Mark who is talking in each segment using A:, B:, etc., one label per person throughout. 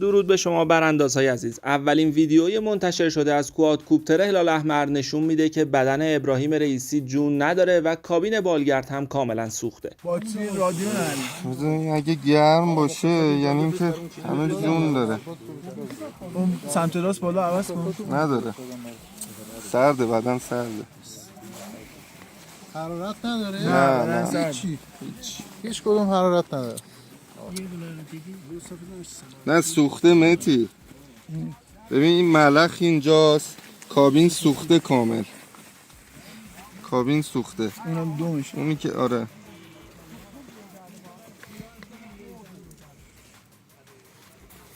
A: درود به شما براندازهای عزیز. اولین ویدیوی منتشر شده از کوادکوپتر هلال احمر نشون میده که بدن ابراهیم رئیسی جون نداره و کابین بالگرد هم کاملا سوخته.
B: باتری رادیو
C: نه اگه گرم باشه یعنی اینکه همه جون داره.
B: اون سمت راست بالا عوض کن.
C: نداره. سرده، بدن سرده.
D: حرارت نداره؟
C: نه
D: هیچ کدوم حرارت نداره.
C: نه سوخته متی. ببین این ملخ اینجاست، کابین سوخته کامل. کابین سوخته.
B: اونم دومشه.
C: اونی که آره.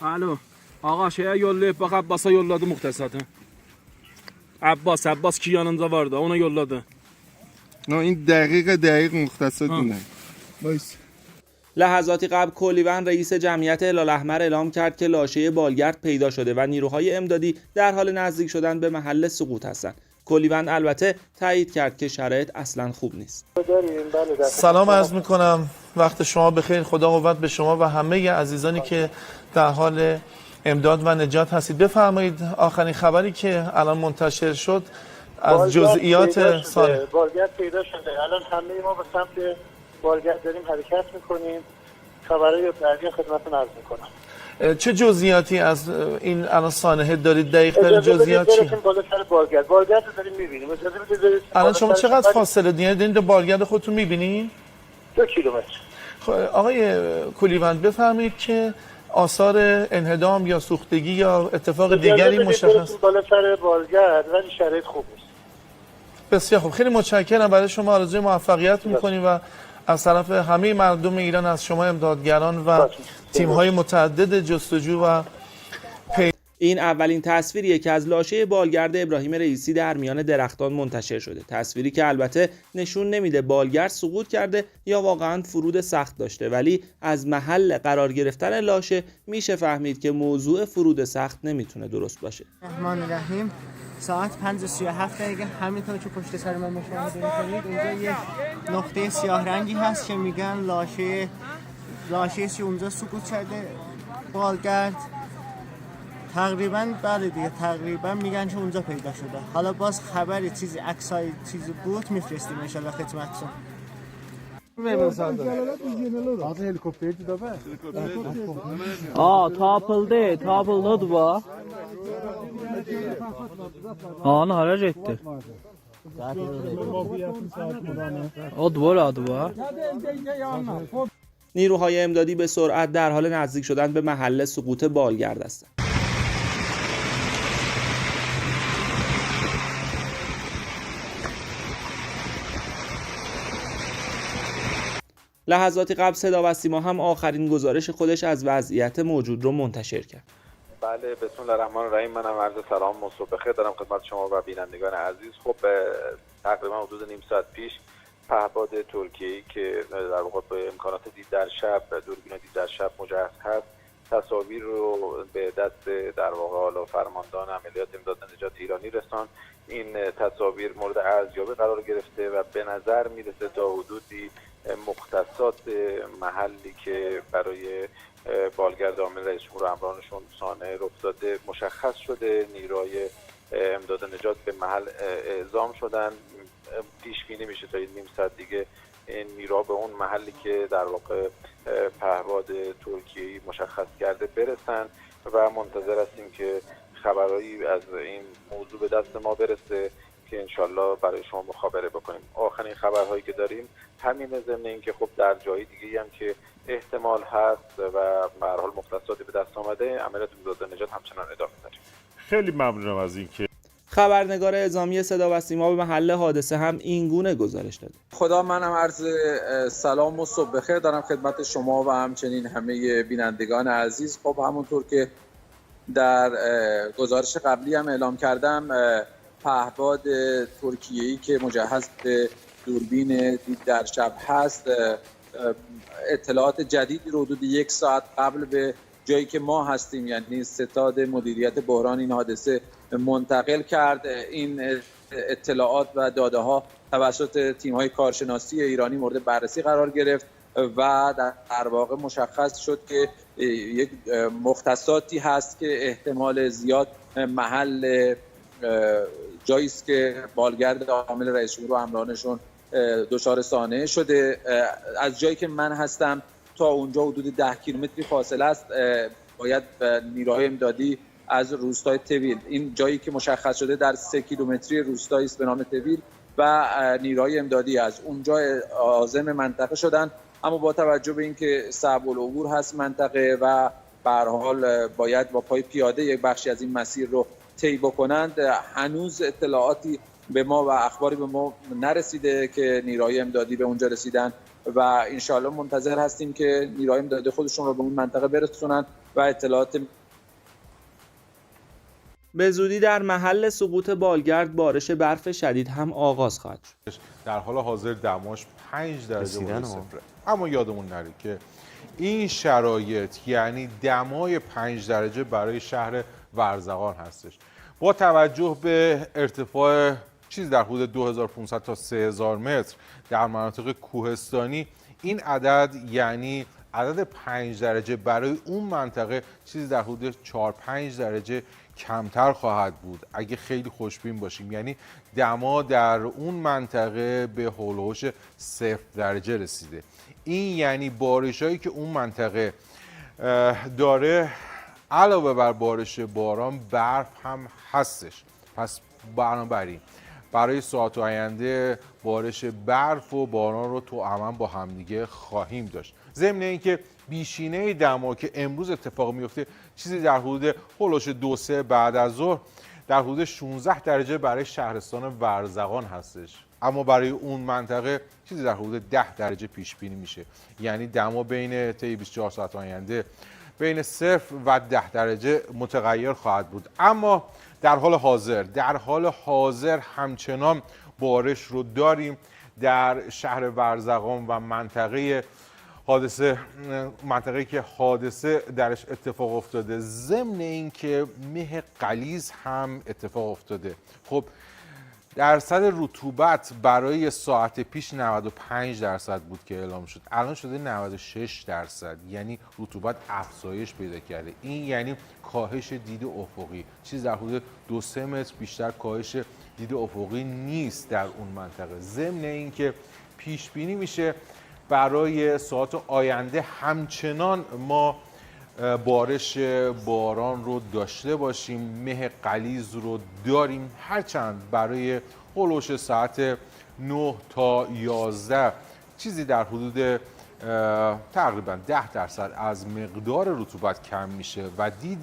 E: الو آقا şeye yollayıp bak Abbas'a yolladı muhtesatı. Abbas ki yanında vardı ona yolladı.
C: نه این دقیق مختصات اینه.
B: وایس.
A: لحظاتی قبل کولیون رئیس جمعیت هلال احمر اعلام کرد که لاشه بالگرد پیدا شده و نیروهای امدادی در حال نزدیک شدن به محل سقوط هستند. کولیون البته تایید کرد که شرایط اصلا خوب نیست.
F: سلام عرض میکنم، وقت شما بخیر. خدا قوت به شما و همه عزیزانی که در حال امداد و نجات هستید. بفرمایید آخرین خبری که الان منتشر شد از جزئیات سال.
G: بالگرد پیدا شده. الان همه ما به سمت بالگرد داریم حرکت میکنیم. خبرهای بعدی خدمتتون عرض میکنم.
F: چه جزئیاتی از این الان سانحه دارید؟ دقیق‌تر جزئیات چی؟
G: بالا سر بالگرد رو داریم میبینیم.
F: الان شما چقدر فاصله دارید بالگرد خودتون میبینید؟
G: 2 کیلومتر.
F: خب آقای کولیوند بفرمایید که آثار انهدام یا سوختگی یا اتفاق دیگری مشخص؟
G: بالا سر بالگرد ولی شرایط خوب نیست.
F: بسیار خوب، خیلی متشکرم. برای شما آرزوی موفقیت میکنیم و از طرف همه مردم ایران، از شما امدادگران و تیم‌های متعدد جستجو و
A: این اولین تصویریه که از لاشه بالگرد ابراهیم رئیسی در میان درختان منتشر شده. تصویری که البته نشون نمیده بالگرد سقوط کرده یا واقعا فرود سخت داشته، ولی از محل قرار گرفتن لاشه میشه فهمید که موضوع فرود سخت نمیتونه درست باشه.
H: الرحمن الرحیم. ساعت 5:37 دقیقه همینطور که پشت سر من مشاهده می‌کنید اونجا یه نقطه سیاه رنگی هست که میگن لاشه اونجا سقوط کرده. بالگرد تقریبا بله دیگه، تقریبا میگن که اونجا پیدا شده. حالا باز خبری چیزی عکسای چیزی بود میفرستیم ان شاء الله خدمتتون.
D: Adı helikopterdi de be.
I: Tapıldı bu. Onu harac etti. adı bu.
A: نیروهای امدادی به سرعت در حال نزدیک شدن به محل سقوط بالگرد هستند. لحظاتی قبل صدا و سیما هم آخرین گزارش خودش از وضعیت موجود رو منتشر کرد.
J: بله، بسم الله الرحمن الرحیم. منم عرض سلام و صبح بخیر دارم خدمت شما و بینندگان عزیز. خب تقریبا حدود نیم ساعت پیش پهپاد ترکیه‌ای که در واقع به امکانات دید در شب، دوربین دید در شب مجهز هست، تصاویر رو به دست در واقع حالا فرماندهان عملیات امداد نجات ایرانی رساند. این تصاویر مورد ارزیابی قرار گرفته و به نظر میرسه تا حدودی مختصات محلی که برای بالگرد عامل رئیس جمهور و همراهانشون سانحه رخ داده مشخص شده. نیروهای امداد نجات به محل اعزام شدن. پیش بینی میشه تا نیم ساعت دیگه این نیروها به اون محلی که در واقع پهپاد ترکیه‌ای مشخص کرده برسن و منتظر هستیم که خبرایی از این موضوع به دست ما برسه که انشالله برای شما مخابره بکنیم. آخرین خبرهایی که داریم همینه، ضمن اینکه خب در جای دیگه هم که احتمال هست و به هر حال مختصاتی به دست آمده، عملیات امداد نجات همچنان ادامه داره.
K: خیلی ممنونم از اینکه
A: خبرنگار اعزامی صدا و سیما به محل حادثه هم این گونه گزارش داده.
L: خدا منم عرض سلام و صبح بخیر دارم خدمت شما و همچنین همه بینندگان عزیز. خب همونطور که در گزارش قبلی هم اعلام کردم، پهپاد ترکیه‌ای که مجهز به دوربین دید در شب هست اطلاعات جدیدی رو حدود 1 ساعت قبل به جایی که ما هستیم، یعنی ستاد مدیریت بحران این حادثه، منتقل کرد. این اطلاعات و داده ها توسط تیم های کارشناسی ایرانی مورد بررسی قرار گرفت و در واقع مشخص شد که یک مختصاتی هست که احتمال زیاد محل جایی است که بالگرد عامل رئیس جمهور و همراهانشون دچار سانحه شده. از جایی که من هستم تا اونجا حدود 10 کیلومتری فاصله است. باید نیروهای امدادی از روستای تویل، این جایی که مشخص شده در 3 کیلومتری روستایی است به نام تویل، و نیروهای امدادی از اونجا عازم منطقه شدن، اما با توجه به اینکه صعب العبور هست منطقه و به هر حال باید با پای پیاده یک بخشی از این مسیر رو طی بکنند، هنوز اطلاعاتی به ما و اخباری به ما نرسیده که نیروهای امدادی به اونجا رسیدن و انشاءالله منتظر هستیم که نیروهای امدادی خودشون رو به اون منطقه برسونن و اطلاعات.
A: به زودی در محل سقوط بالگرد بارش برف شدید هم آغاز خواهد شد.
K: در حال حاضر دماش 5 درجه بالای صفره. اما یادمون نره که این شرایط یعنی دمای 5 درجه برای شهر ورزقان هستش. با توجه به ارتفاع چیز در حدود 2500 تا 3000 متر در مناطق کوهستانی، این عدد یعنی عدد 5 درجه برای اون منطقه چیزی در حدود 4-5 درجه کمتر خواهد بود اگه خیلی خوشبین باشیم. یعنی دما در اون منطقه به هول و هوش 0 درجه رسیده. این یعنی بارشایی که اون منطقه داره علاوه بر بارش باران برف هم هستش. پس بنابراین برای ساعت آینده بارش برف و باران رو توأماً با همدیگه خواهیم داشت. ضمن اینکه بیشینه دما که امروز اتفاق میفته چیزی در حدود هولوش 2-3 بعد از ظهر در حدود 16 درجه برای شهرستان ورزقان هستش، اما برای اون منطقه چیزی در حدود 10 درجه پیش بینی میشه. یعنی دما بین طی 24 ساعت آینده بین 0 و 10 درجه متغیر خواهد بود. اما در حال حاضر همچنان بارش رو داریم در شهر ورزقان و منطقه‌ای که حادثه درش اتفاق افتاده، ضمن اینکه مه غلیظ هم اتفاق افتاده. خب درصد رطوبت برای ساعت پیش 95 درصد بود که اعلام شد، الان شده 96 درصد، یعنی رطوبت افزایش پیدا کرده. این یعنی کاهش دید افقی، چیز در حدود 2-3 متر بیشتر کاهش دید افقی نیست در اون منطقه. ضمن اینکه پیش بینی میشه برای ساعت آینده همچنان ما بارش باران رو داشته باشیم، مه غلیظ رو داریم، هرچند برای هولوش ساعت 9 تا 11 چیزی در حدود تقریبا 10 درصد از مقدار رطوبت کم میشه و دید